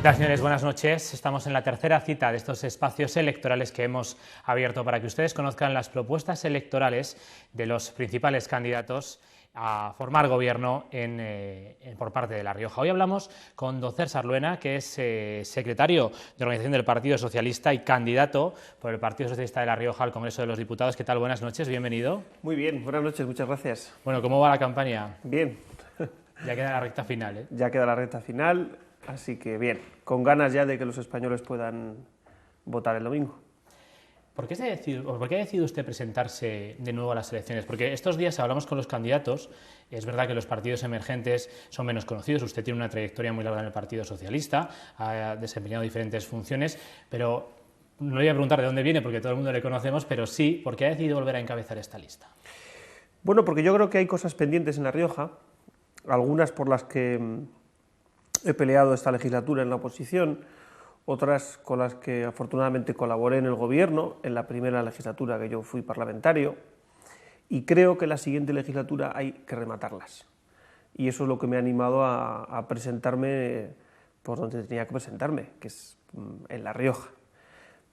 ¿Qué tal, señores? Buenas noches. Estamos en la tercera cita de estos espacios electorales que hemos abierto para que ustedes conozcan las propuestas electorales de los principales candidatos a formar gobierno por parte de La Rioja. Hoy hablamos con don César Luena, que es secretario de organización del Partido Socialista y candidato por el Partido Socialista de La Rioja al Congreso de los Diputados. ¿Qué tal? Buenas noches, bienvenido. Muy bien, buenas noches, muchas gracias. Bueno, ¿cómo va la campaña? Bien. Ya queda la recta final, ¿eh? Ya queda la recta final, así que bien, con ganas ya de que los españoles puedan votar el domingo. ¿Por qué ha decidido usted presentarse de nuevo a las elecciones? Porque estos días hablamos con los candidatos, es verdad que los partidos emergentes son menos conocidos, usted tiene una trayectoria muy larga en el Partido Socialista, ha desempeñado diferentes funciones, pero no le voy a preguntar de dónde viene, porque todo el mundo le conocemos, pero sí, ¿por qué ha decidido volver a encabezar esta lista? Bueno, porque yo creo que hay cosas pendientes en La Rioja, algunas por las que he peleado esta legislatura en la oposición, otras con las que afortunadamente colaboré en el gobierno, en la primera legislatura que yo fui parlamentario, y creo que la siguiente legislatura hay que rematarlas. Y eso es lo que me ha animado a presentarme por donde tenía que presentarme, que es en La Rioja.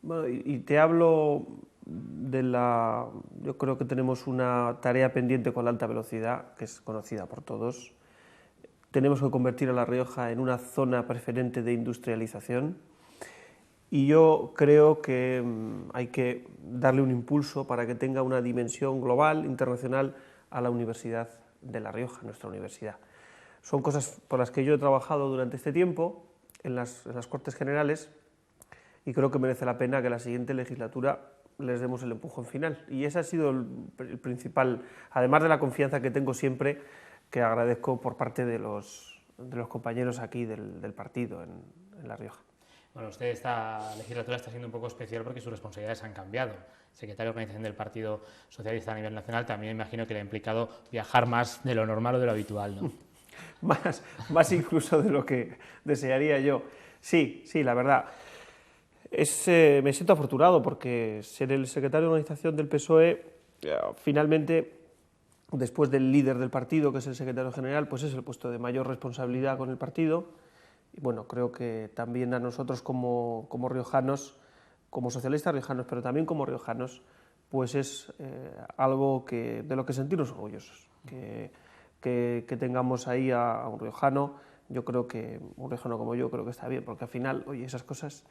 Bueno, y te hablo de yo creo que tenemos una tarea pendiente con la alta velocidad, que es conocida por todos. Tenemos que convertir a La Rioja en una zona preferente de industrialización. Y yo creo que hay que darle un impulso para que tenga una dimensión global, internacional, a la Universidad de La Rioja, nuestra universidad. Son cosas por las que yo he trabajado durante este tiempo en las Cortes Generales y creo que merece la pena que la siguiente legislatura les demos el empujón final. Y ese ha sido el principal, además de la confianza que tengo siempre, que agradezco por parte de los compañeros aquí del partido en La Rioja. Bueno, usted esta legislatura está siendo un poco especial porque sus responsabilidades han cambiado. Secretario de Organización del Partido Socialista a nivel nacional, también imagino que le ha implicado viajar más de lo normal o de lo habitual, ¿no? Más incluso de lo que desearía yo. Sí, la verdad. Me siento afortunado porque ser el secretario de Organización del PSOE, finalmente, después del líder del partido, que es el secretario general, pues es el puesto de mayor responsabilidad con el partido. Y bueno, creo que también a nosotros como riojanos, como socialistas riojanos, pero también como riojanos, pues es algo de lo que sentirnos orgullosos. Que tengamos ahí a un riojano, yo creo que un riojano como yo creo que está bien, porque al final, oye, esas cosas,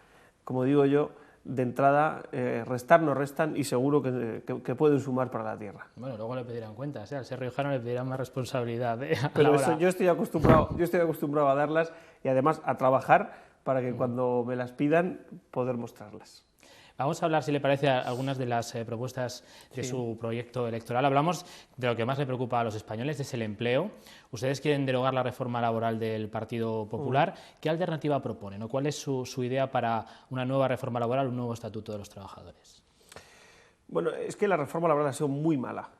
como digo yo, de entrada, restar no restan y seguro que pueden sumar para la tierra. Bueno, luego le pedirán cuentas, al ser riojano le pedirán más responsabilidad. Pero eso yo estoy acostumbrado a darlas y además a trabajar para que cuando me las pidan poder mostrarlas. Vamos a hablar, si le parece, algunas de las propuestas de su proyecto electoral. Hablamos de lo que más le preocupa a los españoles, es el empleo. Ustedes quieren derogar la reforma laboral del Partido Popular. ¿Qué alternativa proponen o cuál es su idea para una nueva reforma laboral, un nuevo estatuto de los trabajadores? Bueno, es que la reforma laboral ha sido muy mala,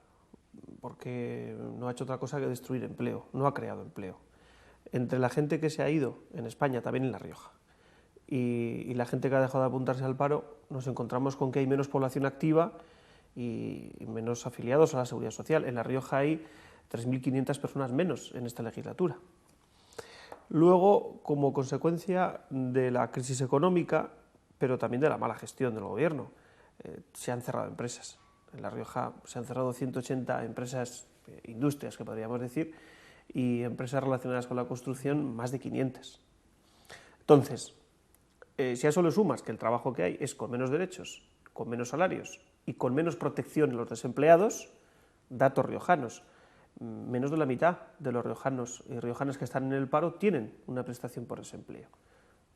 porque no ha hecho otra cosa que destruir empleo, no ha creado empleo. Entre la gente que se ha ido en España, también en La Rioja, y la gente que ha dejado de apuntarse al paro, nos encontramos con que hay menos población activa y menos afiliados a la Seguridad Social. En La Rioja hay 3.500 personas menos en esta legislatura. Luego, como consecuencia de la crisis económica, pero también de la mala gestión del gobierno, se han cerrado empresas. En La Rioja se han cerrado 180 empresas, industrias que podríamos decir, y empresas relacionadas con la construcción más de 500. Entonces, si a eso le sumas que el trabajo que hay es con menos derechos, con menos salarios y con menos protección en los desempleados, datos riojanos, menos de la mitad de los riojanos y riojanas que están en el paro tienen una prestación por desempleo.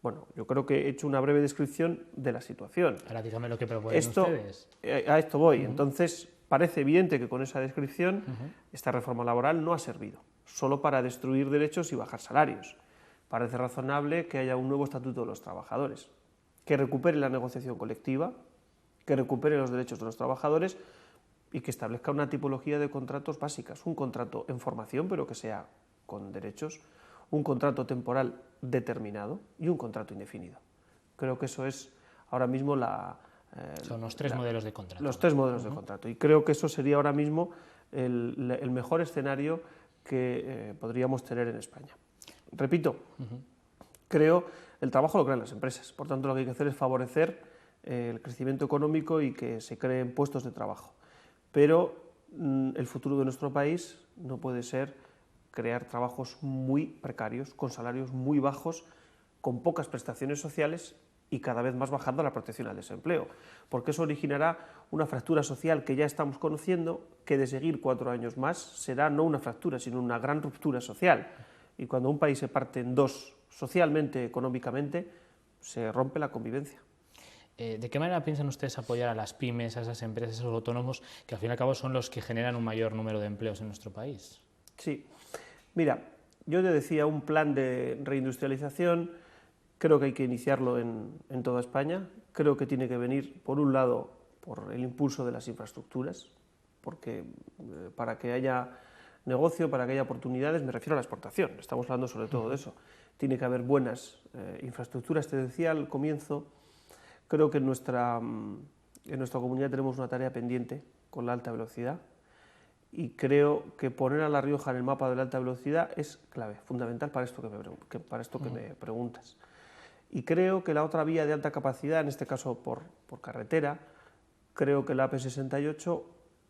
Bueno, yo creo que he hecho una breve descripción de la situación. Ahora dígame lo que proponen ustedes. A esto voy. Entonces, parece evidente que con esa descripción esta reforma laboral no ha servido, solo para destruir derechos y bajar salarios. Parece razonable que haya un nuevo estatuto de los trabajadores, que recupere la negociación colectiva, que recupere los derechos de los trabajadores y que establezca una tipología de contratos básicas, un contrato en formación pero que sea con derechos, un contrato temporal determinado y un contrato indefinido. Creo que eso es ahora mismo son los tres modelos de contrato. Los tres modelos de contrato y creo que eso sería ahora mismo el mejor escenario que podríamos tener en España. Repito, creo, el trabajo lo crean las empresas. Por tanto, lo que hay que hacer es favorecer el crecimiento económico y que se creen puestos de trabajo. Pero el futuro de nuestro país no puede ser crear trabajos muy precarios, con salarios muy bajos, con pocas prestaciones sociales y cada vez más bajando la protección al desempleo, porque eso originará una fractura social que ya estamos conociendo, que de seguir 4 años más será no una fractura, sino una gran ruptura social. Y cuando un país se parte en dos, socialmente, económicamente, se rompe la convivencia. ¿De qué manera piensan ustedes apoyar a las pymes, a esas empresas, a esos autónomos, que al fin y al cabo son los que generan un mayor número de empleos en nuestro país? Sí, mira, yo te decía, un plan de reindustrialización, creo que hay que iniciarlo en toda España, creo que tiene que venir, por un lado, por el impulso de las infraestructuras, porque para que haya negocio, para que haya oportunidades, me refiero a la exportación, estamos hablando sobre todo de eso, tiene que haber buenas infraestructuras, te decía al comienzo. Creo que en nuestra comunidad tenemos una tarea pendiente con la alta velocidad y creo que poner a La Rioja en el mapa de la alta velocidad es clave, fundamental para esto que me preguntas. Y creo que la otra vía de alta capacidad, en este caso por carretera, creo que la AP68,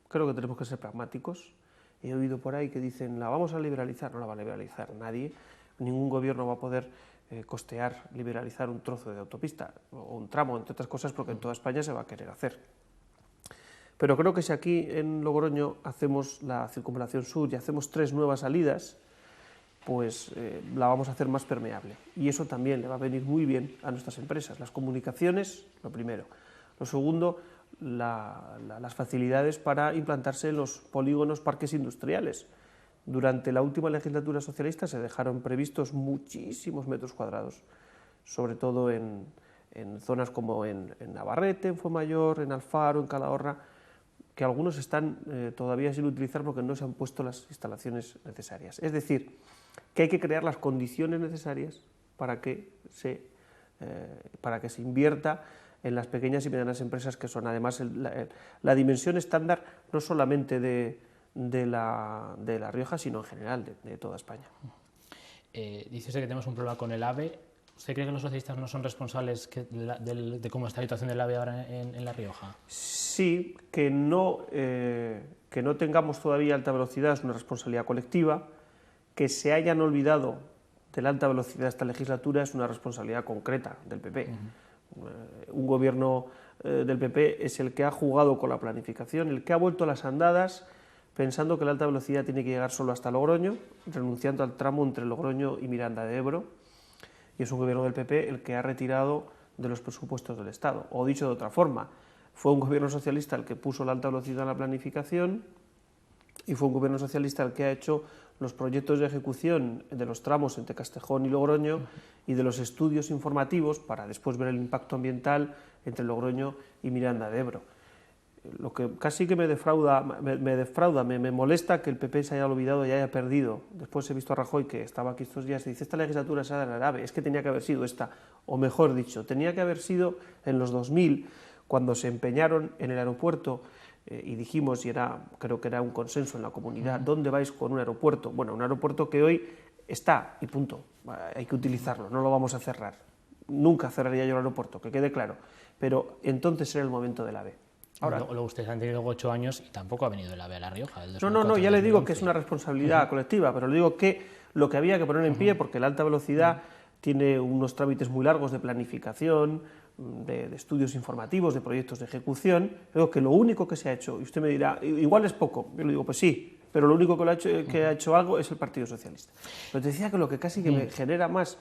creo que tenemos que ser pragmáticos. He oído por ahí que dicen, la vamos a liberalizar, no la va a liberalizar nadie, ningún gobierno va a poder costear, liberalizar un trozo de autopista o un tramo, entre otras cosas, porque en toda España se va a querer hacer. Pero creo que si aquí en Logroño hacemos la circunvalación sur y hacemos 3 nuevas salidas, pues la vamos a hacer más permeable. Y eso también le va a venir muy bien a nuestras empresas. Las comunicaciones, lo primero. Lo segundo, las facilidades para implantarse en los polígonos, parques industriales. Durante la última legislatura socialista se dejaron previstos muchísimos metros cuadrados, sobre todo en zonas como en Navarrete, en Fuenmayor, en Alfaro, en Calahorra, que algunos están todavía sin utilizar porque no se han puesto las instalaciones necesarias. Es decir, que hay que crear las condiciones necesarias para que se invierta en las pequeñas y medianas empresas, que son además la dimensión estándar no solamente de La Rioja, sino en general de toda España. Dice usted que tenemos un problema con el AVE. ¿Usted cree que los socialistas no son responsables de cómo está la situación del AVE ahora en La Rioja? Sí, que no tengamos todavía alta velocidad es una responsabilidad colectiva, que se hayan olvidado de la alta velocidad esta legislatura es una responsabilidad concreta del PP. Un gobierno del PP es el que ha jugado con la planificación, el que ha vuelto a las andadas pensando que la alta velocidad tiene que llegar solo hasta Logroño, renunciando al tramo entre Logroño y Miranda de Ebro, y es un gobierno del PP el que ha retirado de los presupuestos del Estado. O dicho de otra forma, fue un gobierno socialista el que puso la alta velocidad en la planificación y fue un gobierno socialista el que ha hecho los proyectos de ejecución de los tramos entre Castejón y Logroño y de los estudios informativos para después ver el impacto ambiental entre Logroño y Miranda de Ebro. Lo que casi que me molesta que el PP se haya olvidado y haya perdido. Después he visto a Rajoy, que estaba aquí estos días, y dice, esta legislatura se ha dado el AVE, es que tenía que haber sido esta, o mejor dicho, tenía que haber sido en los 2000, cuando se empeñaron en el aeropuerto y dijimos, y creo que era un consenso en la comunidad, ¿dónde vais con un aeropuerto? Bueno, un aeropuerto que hoy está, y punto, hay que utilizarlo, no lo vamos a cerrar. Nunca cerraría yo el aeropuerto, que quede claro, pero entonces era el momento del AVE. Ahora, luego ustedes han tenido 8 años y tampoco ha venido el AVE a La Rioja. No, ya le digo que es una responsabilidad colectiva, pero le digo que lo que había que poner en pie, porque la alta velocidad tiene unos trámites muy largos de planificación, de estudios informativos, de proyectos de ejecución, creo que lo único que se ha hecho, y usted me dirá, igual es poco, yo le digo, pues sí, pero lo único que ha hecho algo es el Partido Socialista. Pero te decía que lo que casi que me genera más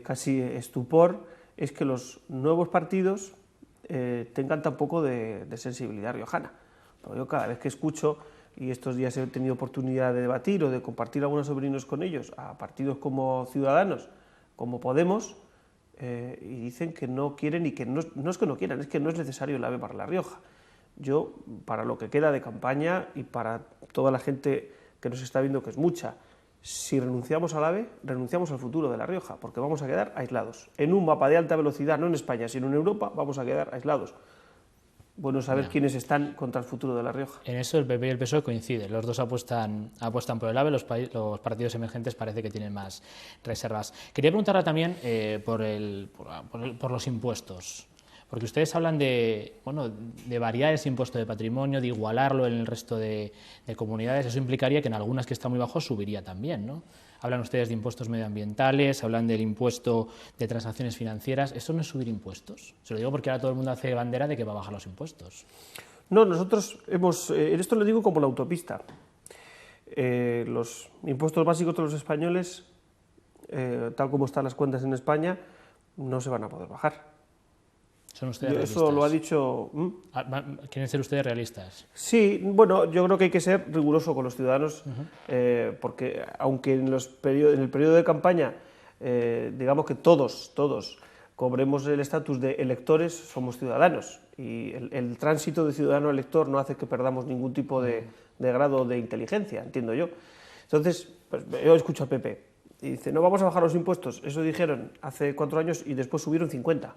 casi estupor es que los nuevos partidos tengan tan poco de sensibilidad riojana. Pero yo cada vez que escucho, y estos días he tenido oportunidad de debatir o de compartir algunos sobrinos con ellos, a partidos como Ciudadanos, como Podemos, y dicen que no quieren y que no es que no quieran, es que no es necesario el AVE para La Rioja. Yo, para lo que queda de campaña y para toda la gente que nos está viendo, que es mucha, si renunciamos al AVE, renunciamos al futuro de La Rioja, porque vamos a quedar aislados. En un mapa de alta velocidad, no en España, sino en Europa, vamos a quedar aislados. bueno saber quiénes están contra el futuro de La Rioja. En eso el PP y el PSOE coinciden, los dos apuestan por el AVE, los partidos emergentes parece que tienen más reservas. Quería preguntarle también por los impuestos, porque ustedes hablan de variar ese impuesto de patrimonio, de igualarlo en el resto de comunidades. Eso implicaría que en algunas que están muy bajos subiría también, ¿no? Hablan ustedes de impuestos medioambientales, hablan del impuesto de transacciones financieras. ¿Esto no es subir impuestos? Se lo digo porque ahora todo el mundo hace bandera de que va a bajar los impuestos. No, nosotros en esto lo digo como la autopista. Los impuestos básicos de los españoles, tal como están las cuentas en España, no se van a poder bajar. ¿Son ustedes realistas? Eso lo ha dicho... ¿Quieren ser ustedes realistas? Sí, bueno, yo creo que hay que ser riguroso con los ciudadanos, porque aunque en el periodo de campaña, digamos que todos cobremos el estatus de electores, somos ciudadanos, y el tránsito de ciudadano a elector no hace que perdamos ningún tipo de grado de inteligencia, entiendo yo. Entonces, pues, yo escucho al PP, y dice, no vamos a bajar los impuestos, eso dijeron hace 4 años y después subieron 50.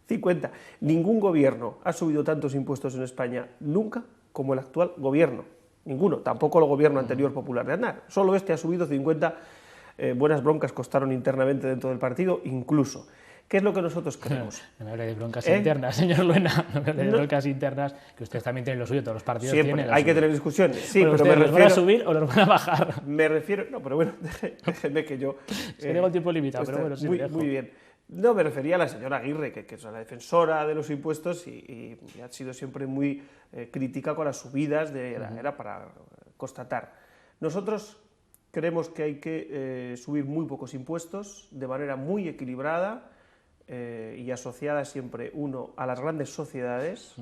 50. Ningún gobierno ha subido tantos impuestos en España nunca como el actual gobierno. Ninguno. Tampoco el gobierno anterior popular de Aznar. Solo este ha subido 50. Buenas broncas costaron internamente dentro del partido, incluso. ¿Qué es lo que nosotros queremos? No me hable de broncas internas, señor Luena. No me hable de broncas internas, que ustedes también tienen lo suyo, todos los partidos siempre tienen lo hay suyo. que tener discusiones. Sí, bueno, pero me refiero... ¿los van a subir o los van a bajar? Me refiero... No, pero bueno, déjeme que yo... tengo el tiempo limitado, pero bueno, sí muy bien. No, me refería a la señora Aguirre, que es la defensora de los impuestos y ha sido siempre muy crítica con las subidas, era para constatar. Nosotros creemos que hay que subir muy pocos impuestos de manera muy equilibrada y asociada siempre, a las grandes sociedades,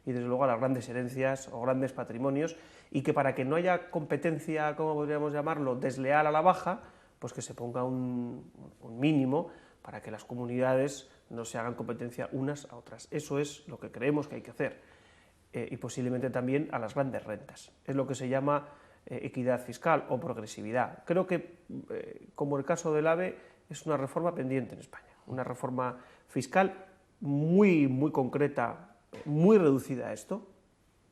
y desde luego a las grandes herencias o grandes patrimonios, y que para que no haya competencia, como podríamos llamarlo, desleal a la baja, pues que se ponga un mínimo para que las comunidades no se hagan competencia unas a otras. Eso es lo que creemos que hay que hacer. Y posiblemente también a las grandes rentas. Es lo que se llama equidad fiscal o progresividad. Creo que, como el caso del AVE, es una reforma pendiente en España. Una reforma fiscal muy concreta, muy reducida a esto,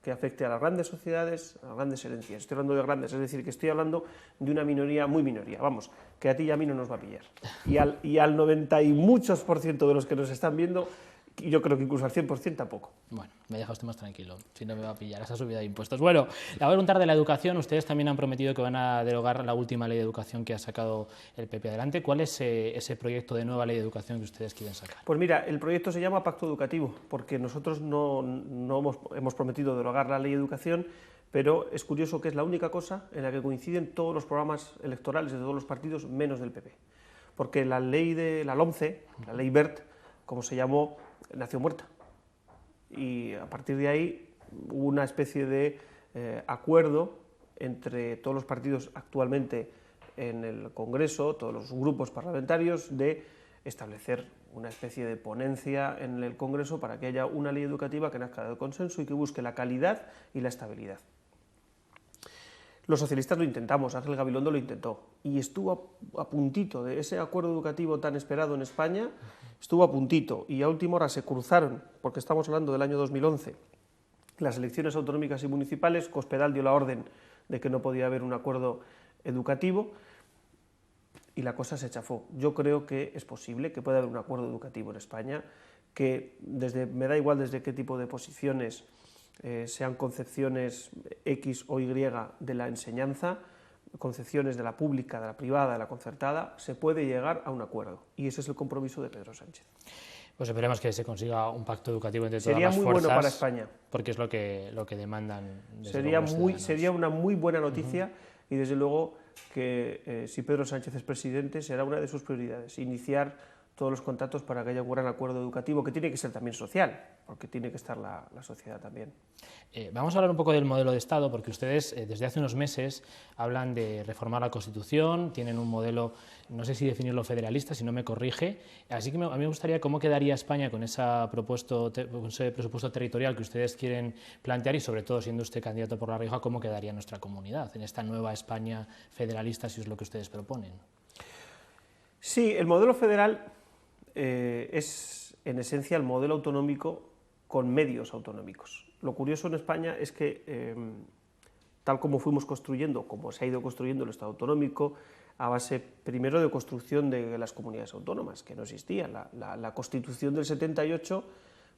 que afecte a las grandes sociedades, a las grandes herencias. Estoy hablando de grandes, es decir, que estoy hablando de una minoría, muy minoría, vamos, que a ti y a mí no nos va a pillar. Y al 90 y muchos % de los que nos están viendo, yo creo que incluso al 100% tampoco. Bueno, me deja usted más tranquilo, si no me va a pillar esa subida de impuestos. Bueno, le voy a preguntar de la educación. Ustedes también han prometido que van a derogar la última ley de educación que ha sacado el PP adelante. ¿Cuál es ese proyecto de nueva ley de educación que ustedes quieren sacar? Pues mira, el proyecto se llama Pacto Educativo, porque nosotros no hemos prometido derogar la ley de educación, pero es curioso que es la única cosa en la que coinciden todos los programas electorales de todos los partidos, menos del PP. Porque la ley de la LOMCE, la ley Wert, como se llamó, nació muerta. Y a partir de ahí hubo una especie de acuerdo entre todos los partidos actualmente en el Congreso, todos los grupos parlamentarios, de establecer una especie de ponencia en el Congreso para que haya una ley educativa que nazca del consenso y que busque la calidad y la estabilidad. Los socialistas lo intentamos, Ángel Gabilondo lo intentó, y estuvo a puntito de ese acuerdo educativo tan esperado en España, estuvo a puntito, y a última hora se cruzaron, porque estamos hablando del año 2011, las elecciones autonómicas y municipales. Cospedal dio la orden de que no podía haber un acuerdo educativo, y la cosa se chafó. Yo creo que es posible que pueda haber un acuerdo educativo en España, que me da igual desde qué tipo de posiciones, sean concepciones X o Y de la enseñanza, concepciones de la pública, de la privada, de la concertada, se puede llegar a un acuerdo. Y ese es el compromiso de Pedro Sánchez. Pues esperemos que se consiga un pacto educativo entre todas Sería las muy fuerzas. bueno para España. Porque es lo que demandan. Sería una muy buena noticia y desde luego que si Pedro Sánchez es presidente será una de sus prioridades, iniciar todos los contactos para que haya un gran acuerdo educativo, que tiene que ser también social, porque tiene que estar la sociedad también. Vamos a hablar un poco del modelo de Estado, porque ustedes desde hace unos meses hablan de reformar la Constitución, tienen un modelo, no sé si definirlo federalista, si no me corrige, así que a mí me gustaría cómo quedaría España con ese presupuesto territorial que ustedes quieren plantear y sobre todo, siendo usted candidato por La Rioja, cómo quedaría nuestra comunidad en esta nueva España federalista, si es lo que ustedes proponen. Sí, el modelo federal es en esencia, el modelo autonómico con medios autonómicos. Lo curioso en España es que, tal como fuimos construyendo, como se ha ido construyendo el Estado autonómico, a base primero de construcción de las comunidades autónomas, que no existían. La Constitución del 78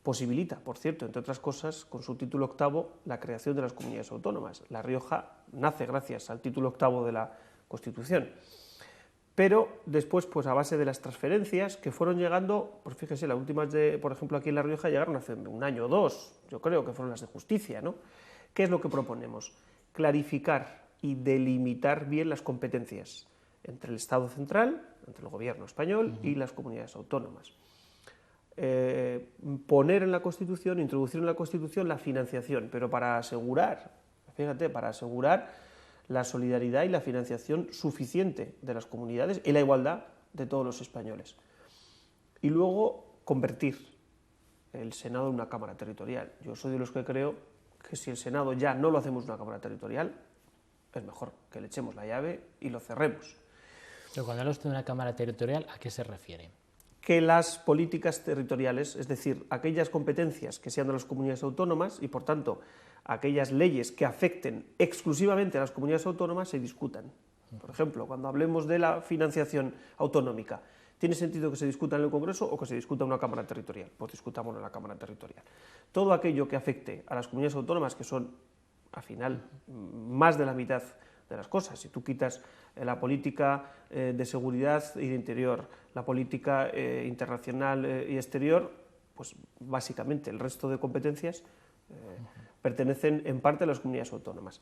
posibilita, por cierto, entre otras cosas, con su título octavo, la creación de las comunidades autónomas. La Rioja nace gracias al título octavo de la Constitución. Pero después, pues a base de las transferencias que fueron llegando, pues fíjese, las últimas, por ejemplo, aquí en La Rioja llegaron hace un año o dos, yo creo que fueron las de justicia, ¿no? ¿Qué es lo que proponemos? Clarificar y delimitar bien las competencias entre el Estado central, entre el gobierno español y las comunidades autónomas. Poner en la Constitución, introducir en la Constitución la financiación, pero para asegurar, fíjate, para asegurar la solidaridad y la financiación suficiente de las comunidades y la igualdad de todos los españoles. Y luego convertir el Senado en una Cámara Territorial. Yo soy de los que creo que si el Senado ya no lo hacemos una Cámara Territorial, es mejor que le echemos la llave y lo cerremos. Pero cuando habla usted de una Cámara Territorial, ¿a qué se refiere? Que las políticas territoriales, es decir, aquellas competencias que sean de las comunidades autónomas y, por tanto, aquellas leyes que afecten exclusivamente a las comunidades autónomas, se discutan. Por ejemplo, cuando hablemos de la financiación autonómica, ¿tiene sentido que se discuta en el Congreso o que se discuta en una Cámara Territorial? Pues discutámoslo en la Cámara Territorial. Todo aquello que afecte a las comunidades autónomas, que son, al final, más de la mitad de las cosas. Si tú quitas la política de seguridad y de interior, la política internacional y exterior, pues básicamente el resto de competencias pertenecen en parte a las comunidades autónomas.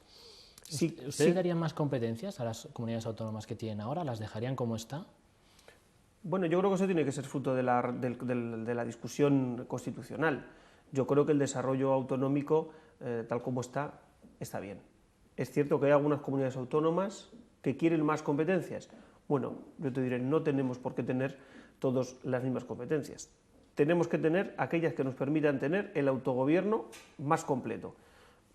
¿Ustedes darían más competencias a las comunidades autónomas que tienen ahora? ¿Las dejarían como está? Bueno, yo creo que eso tiene que ser fruto de la discusión constitucional. Yo creo que el desarrollo autonómico, tal como está bien. Es cierto que hay algunas comunidades autónomas que quieren más competencias. Bueno, yo te diré, no tenemos por qué tener todos las mismas competencias. Tenemos que tener aquellas que nos permitan tener el autogobierno más completo.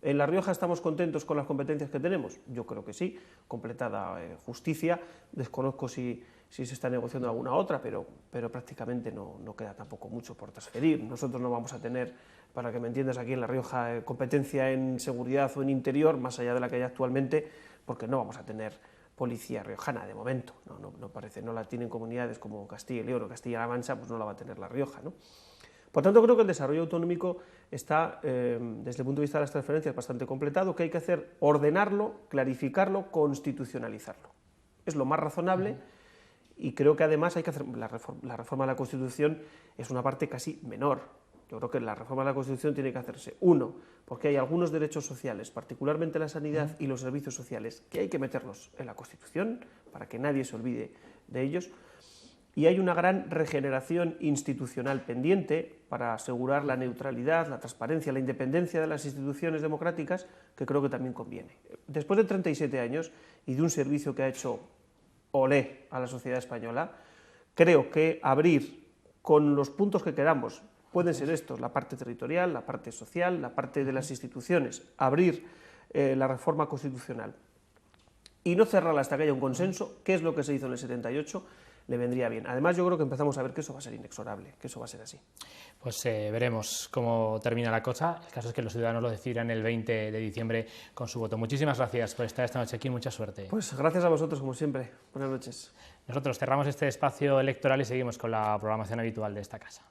¿En La Rioja estamos contentos con las competencias que tenemos? Yo creo que sí, completada justicia. Desconozco si se está negociando alguna otra, pero prácticamente no queda tampoco mucho por transferir. Nosotros no vamos a tener, para que me entiendas, aquí en La Rioja competencia en seguridad o en interior, más allá de la que hay actualmente, porque no vamos a tener policía riojana de momento. No parece, no la tienen comunidades como Castilla y León o Castilla-La Mancha, pues no la va a tener La Rioja, ¿no? Por tanto, creo que el desarrollo autonómico está, desde el punto de vista de las transferencias, bastante completado. ¿Qué hay que hacer? Ordenarlo, clarificarlo, constitucionalizarlo. Es lo más razonable y creo que además hay que hacer la reforma de la Constitución es una parte casi menor. Yo creo que la reforma de la Constitución tiene que hacerse, uno, porque hay algunos derechos sociales, particularmente la sanidad y los servicios sociales, que hay que meterlos en la Constitución para que nadie se olvide de ellos. Y hay una gran regeneración institucional pendiente para asegurar la neutralidad, la transparencia, la independencia de las instituciones democráticas, que creo que también conviene. Después de 37 años y de un servicio que ha hecho olé a la sociedad española, creo que abrir con los puntos que queramos, pueden ser estos, la parte territorial, la parte social, la parte de las instituciones, abrir la reforma constitucional y no cerrarla hasta que haya un consenso, que es lo que se hizo en el 78, le vendría bien. Además, yo creo que empezamos a ver que eso va a ser inexorable, que eso va a ser así. Pues veremos cómo termina la cosa. El caso es que los ciudadanos lo decidirán el 20 de diciembre con su voto. Muchísimas gracias por estar esta noche aquí, mucha suerte. Pues gracias a vosotros, como siempre. Buenas noches. Nosotros cerramos este espacio electoral y seguimos con la programación habitual de esta casa.